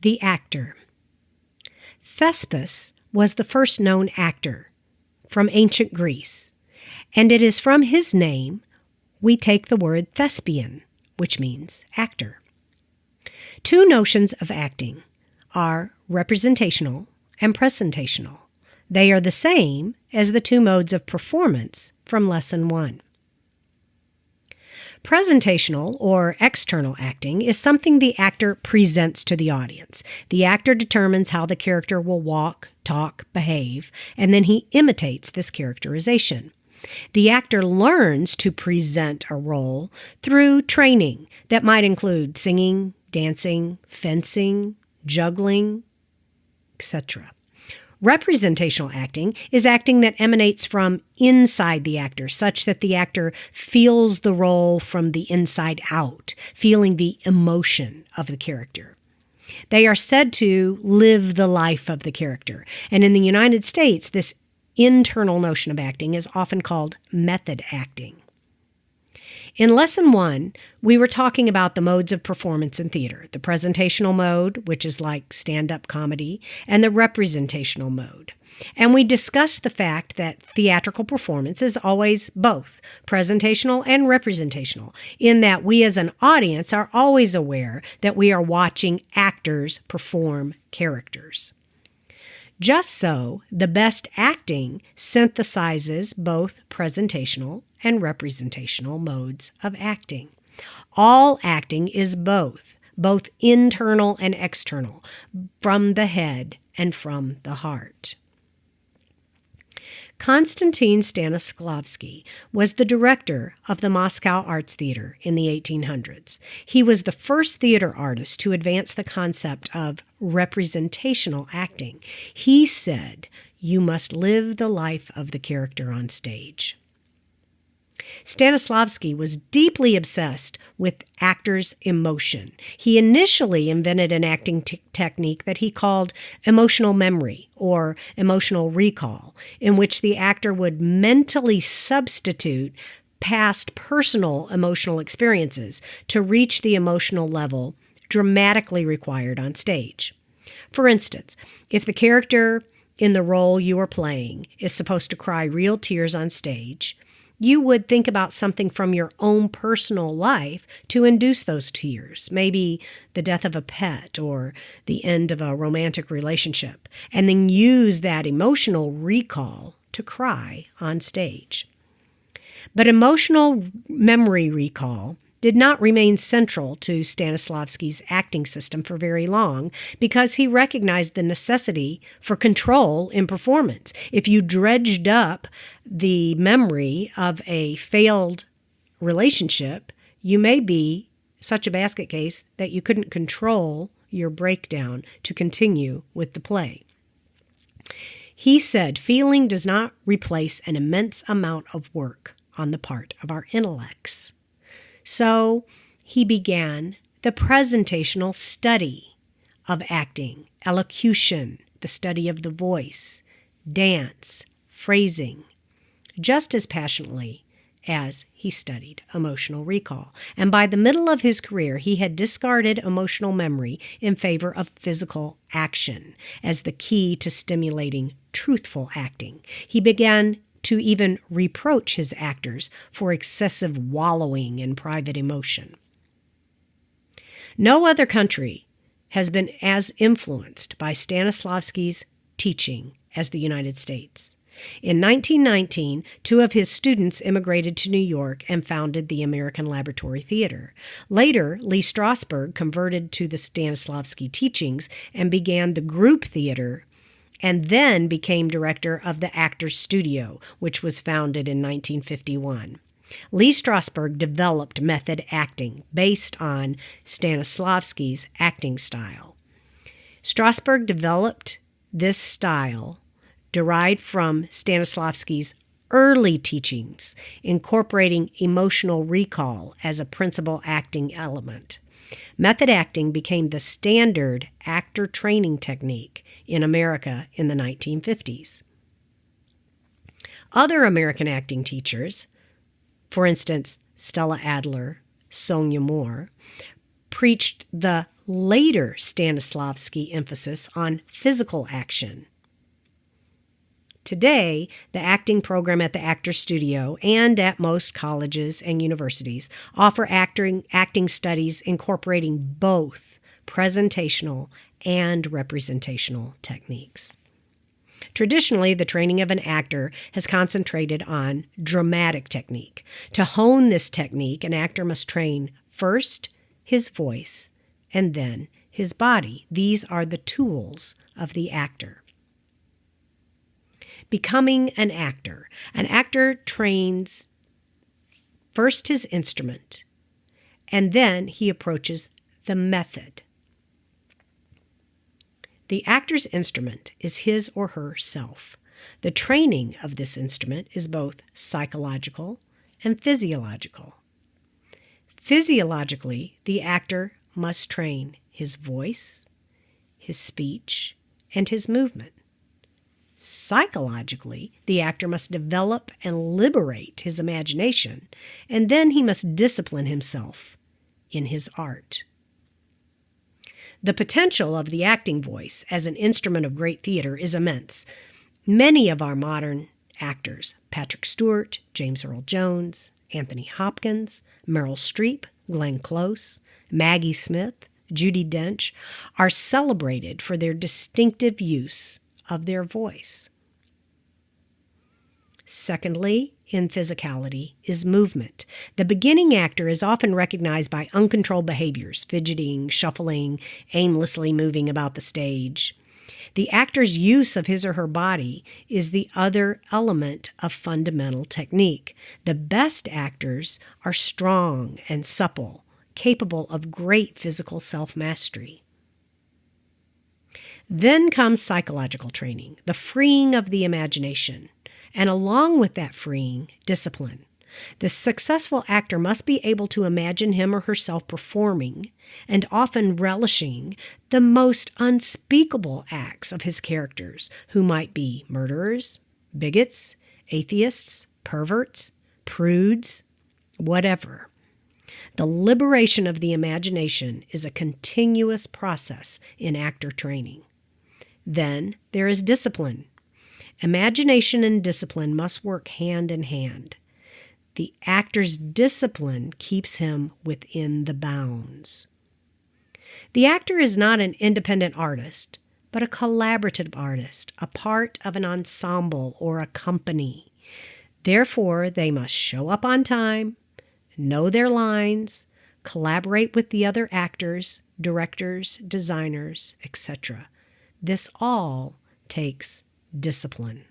The actor. Thespis was the first known actor from ancient Greece, and it is from his name we take the word thespian, which means actor. Two notions of acting are representational and presentational. They are the same as the two modes of performance from Lesson 1. Presentational or external acting is something the actor presents to the audience. The actor determines how the character will walk, talk, behave, and then he imitates this characterization. The actor learns to present a role through training that might include singing, dancing, fencing, juggling, etc. Representational acting is acting that emanates from inside the actor, such that the actor feels the role from the inside out, feeling the emotion of the character. They are said to live the life of the character, and in the United States, this internal notion of acting is often called method acting. In Lesson 1, we were talking about the modes of performance in theater, the presentational mode, which is like stand-up comedy, and the representational mode. And we discussed the fact that theatrical performance is always both presentational and representational, in that we as an audience are always aware that we are watching actors perform characters. Just so, the best acting synthesizes both presentational and representational modes of acting. All acting is both internal and external, from the head and from the heart. Konstantin Stanislavski was the director of the Moscow Arts Theater in the 1800s. He was the first theater artist to advance the concept of representational acting. He said, "You must live the life of the character on stage." Stanislavski was deeply obsessed with actors' emotion. He initially invented an acting technique that he called emotional memory or emotional recall, in which the actor would mentally substitute past personal emotional experiences to reach the emotional level dramatically required on stage. For instance, if the character in the role you are playing is supposed to cry real tears on stage, you would think about something from your own personal life to induce those tears, maybe the death of a pet or the end of a romantic relationship, and then use that emotional recall to cry on stage. But emotional memory recall did not remain central to Stanislavski's acting system for very long because he recognized the necessity for control in performance. If you dredged up the memory of a failed relationship, you may be such a basket case that you couldn't control your breakdown to continue with the play. He said, "Feeling does not replace an immense amount of work on the part of our intellects." So he began the presentational study of acting, elocution, the study of the voice, dance, phrasing, just as passionately as he studied emotional recall. And by the middle of his career, he had discarded emotional memory in favor of physical action as the key to stimulating truthful acting. He began to even reproach his actors for excessive wallowing in private emotion. No other country has been as influenced by Stanislavski's teaching as the United States. In 1919, two of his students immigrated to New York and founded the American Laboratory Theater. Later, Lee Strasberg converted to the Stanislavski teachings and began the group theater, and then became director of the Actors Studio, which was founded in 1951. Lee Strasberg developed method acting based on Stanislavski's acting style. Strasberg developed this style derived from Stanislavski's early teachings, incorporating emotional recall as a principal acting element. Method acting became the standard actor training technique in America in the 1950s. Other American acting teachers, for instance, Stella Adler, Sonia Moore, preached the later Stanislavski emphasis on physical action. Today, the acting program at the Actors Studio and at most colleges and universities offer acting studies incorporating both presentational and representational techniques. Traditionally, the training of an actor has concentrated on dramatic technique. To hone this technique, an actor must train first his voice and then his body. These are the tools of the actor. Becoming an actor. An actor trains first his instrument, and then he approaches the method. The actor's instrument is his or her self. The training of this instrument is both psychological and physiological. Physiologically, the actor must train his voice, his speech, and his movement. Psychologically, the actor must develop and liberate his imagination, and then he must discipline himself in his art. The potential of the acting voice as an instrument of great theater is immense. Many of our modern actors, Patrick Stewart, James Earl Jones, Anthony Hopkins, Meryl Streep, Glenn Close, Maggie Smith, Judi Dench, are celebrated for their distinctive use of their voice. Secondly, in physicality, is movement. The beginning actor is often recognized by uncontrolled behaviors, fidgeting, shuffling, aimlessly moving about the stage. The actor's use of his or her body is the other element of fundamental technique. The best actors are strong and supple, capable of great physical self-mastery. Then comes psychological training, the freeing of the imagination, and along with that freeing, discipline. The successful actor must be able to imagine him or herself performing and often relishing the most unspeakable acts of his characters, who might be murderers, bigots, atheists, perverts, prudes, whatever. The liberation of the imagination is a continuous process in actor training. Then there is discipline. Imagination and discipline must work hand in hand. The actor's discipline keeps him within the bounds. The actor is not an independent artist, but a collaborative artist, a part of an ensemble or a company. Therefore, they must show up on time, know their lines, collaborate with the other actors, directors, designers, etc. This all takes discipline.